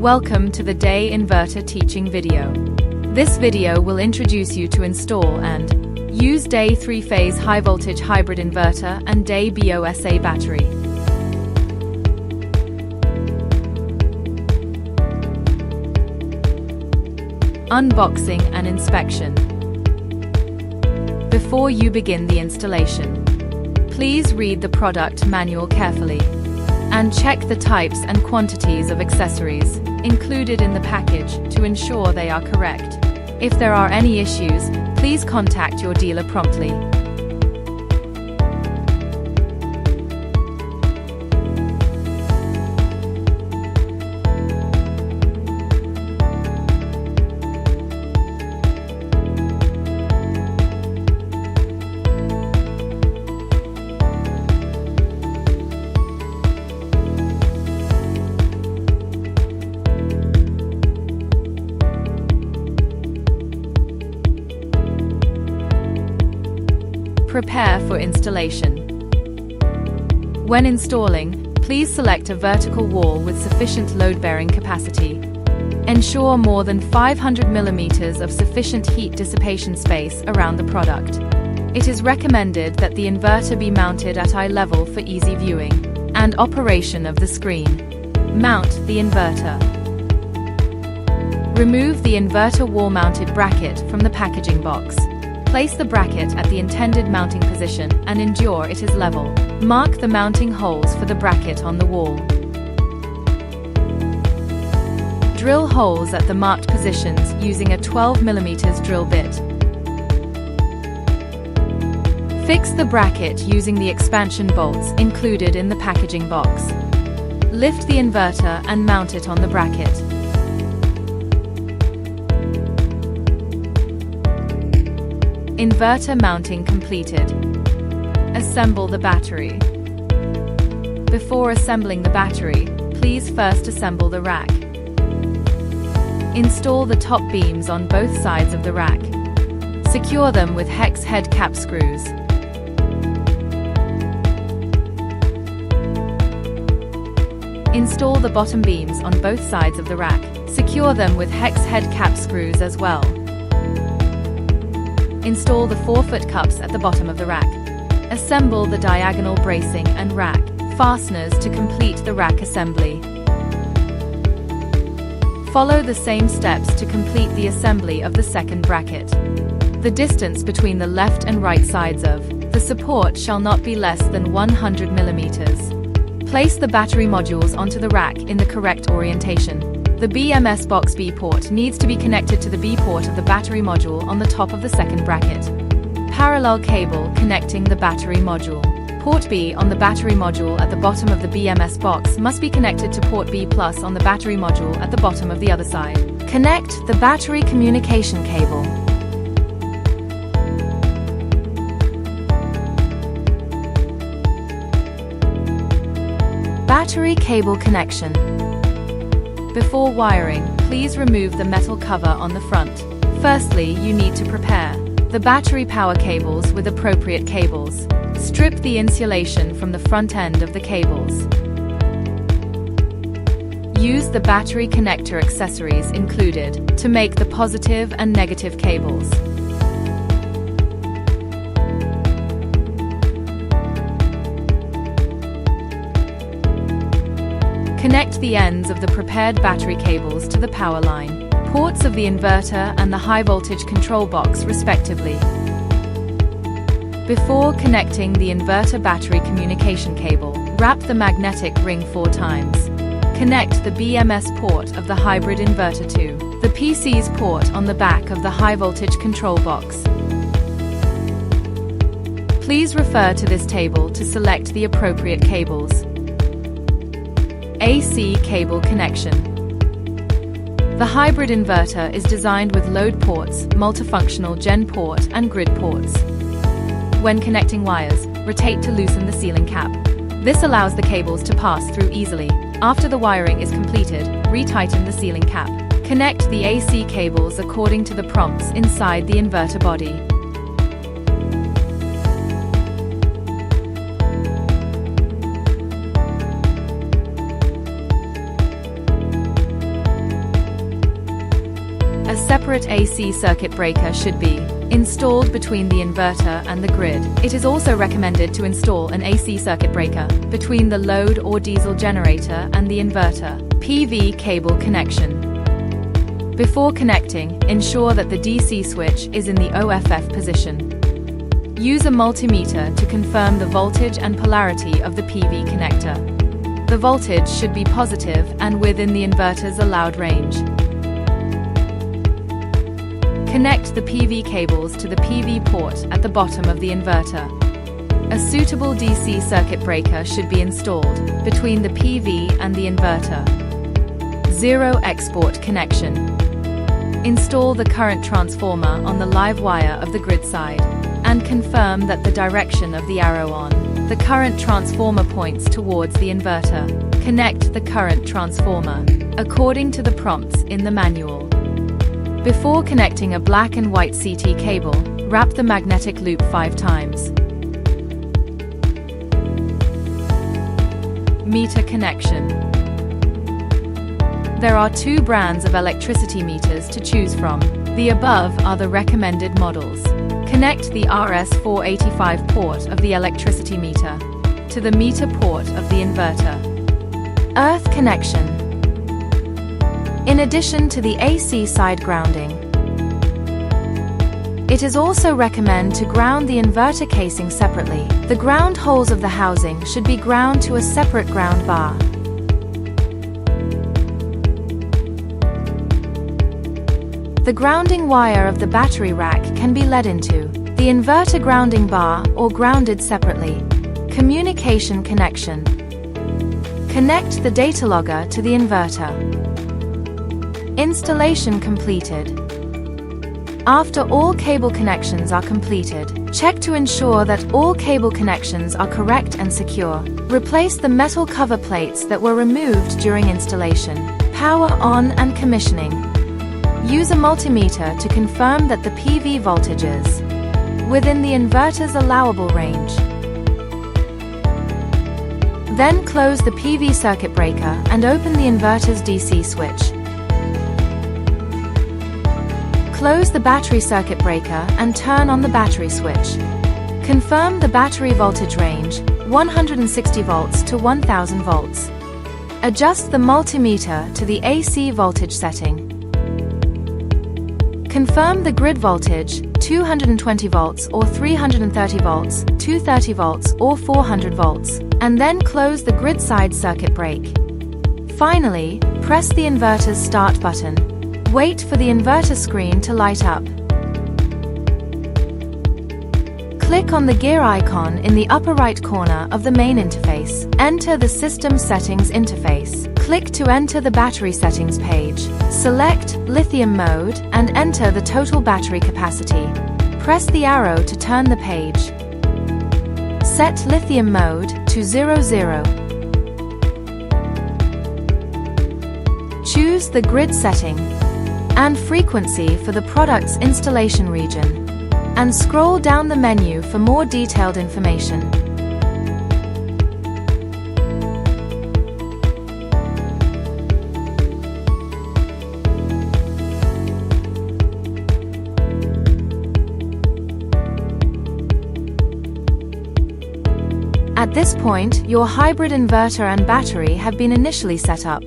Welcome to the Deye Inverter teaching video. This video will introduce you to install and use Deye 3-phase high-voltage hybrid inverter and Deye BOS-A battery. Unboxing and inspection. Before you begin the installation, please read the product manual carefully and check the types and quantities of accessories included in the package to ensure they are correct. If there are any issues, please contact your dealer promptly. Prepare for installation. When installing, please select a vertical wall with sufficient load-bearing capacity. Ensure more than 500 mm of sufficient heat dissipation space around the product. It is recommended that the inverter be mounted at eye level for easy viewing and operation of the screen. Mount the inverter. Remove the inverter wall-mounted bracket from the packaging box. Place the bracket at the intended mounting position and ensure it is level. Mark the mounting holes for the bracket on the wall. Drill holes at the marked positions using a 12 mm drill bit. Fix the bracket using the expansion bolts included in the packaging box. Lift the inverter and mount it on the bracket. Inverter mounting completed. Assemble the battery. Before assembling the battery, please first assemble the rack. Install the top beams on both sides of the rack. Secure them with hex head cap screws. Install the bottom beams on both sides of the rack. Secure them with hex head cap screws as well. Install the 4-foot cups at the bottom of the rack. Assemble the diagonal bracing and rack fasteners to complete the rack assembly. Follow the same steps to complete the assembly of the second bracket. The distance between the left and right sides of the support shall not be less than 100 mm. Place the battery modules onto the rack in the correct orientation. The BMS box B port needs to be connected to the B port of the battery module on the top of the second bracket. Parallel cable connecting the battery module. Port B on the battery module at the bottom of the BMS box must be connected to port B+ on the battery module at the bottom of the other side. Connect the battery communication cable. Battery cable connection. Before wiring, please remove the metal cover on the front. Firstly, you need to prepare the battery power cables with appropriate cables. Strip the insulation from the front end of the cables. Use the battery connector accessories included to make the positive and negative cables. Connect the ends of the prepared battery cables to the power line, ports of the inverter and the high-voltage control box respectively. Before connecting the inverter battery communication cable, wrap the magnetic ring 4 times. Connect the BMS port of the hybrid inverter to the PC's port on the back of the high-voltage control box. Please refer to this table to select the appropriate cables. AC cable connection. The hybrid inverter is designed with load ports, multifunctional gen port and grid ports. When connecting wires, rotate to loosen the sealing cap. This allows the cables to pass through easily. After the wiring is completed, retighten the sealing cap. Connect the AC cables according to the prompts inside the inverter body. separate AC circuit breaker should be installed between the inverter and the grid. It is also recommended to install an AC circuit breaker between the load or diesel generator and the inverter PV cable connection. Before connecting, ensure that the DC switch is in the OFF position. Use a multimeter to confirm the voltage and polarity of the PV connector. The voltage should be positive and within the inverter's allowed range. Connect the PV cables to the PV port at the bottom of the inverter. A suitable DC circuit breaker should be installed between the PV and the inverter. Zero export connection. Install the current transformer on the live wire of the grid side and confirm that the direction of the arrow on the current transformer points towards the inverter. Connect the current transformer according to the prompts in the manual. Before connecting a black and white CT cable, wrap the magnetic loop 5 times. Meter connection. There are 2 brands of electricity meters to choose from. The above are the recommended models. Connect the RS485 port of the electricity meter to the meter port of the inverter. Earth connection. In addition to the AC side grounding, it is also recommended to ground the inverter casing separately. The ground holes of the housing should be ground to a separate ground bar. The grounding wire of the battery rack can be led into the inverter grounding bar or grounded separately. Communication connection. Connect the data logger to the inverter. Installation completed. After all cable connections are completed, check to ensure that all cable connections are correct and secure. Replace the metal cover plates that were removed during installation. Power on and commissioning. Use a multimeter to confirm that the PV voltage is within the inverter's allowable range. Then close the PV circuit breaker and open the inverter's DC switch. Close the battery circuit breaker and turn on the battery switch. Confirm the battery voltage range, 160 volts to 1000 volts. Adjust the multimeter to the AC voltage setting. Confirm the grid voltage, 220 volts or 330 volts, 230 volts or 400 volts, and then close the grid side circuit break. Finally, press the inverter's start button. Wait for the inverter screen to light up. Click on the gear icon in the upper right corner of the main interface. Enter the System Settings interface. Click to enter the battery settings page. Select Lithium mode and enter the total battery capacity. Press the arrow to turn the page. Set Lithium mode to 00. Choose the grid setting and frequency for the product's installation region, and scroll down the menu for more detailed information. At this point, your hybrid inverter and battery have been initially set up.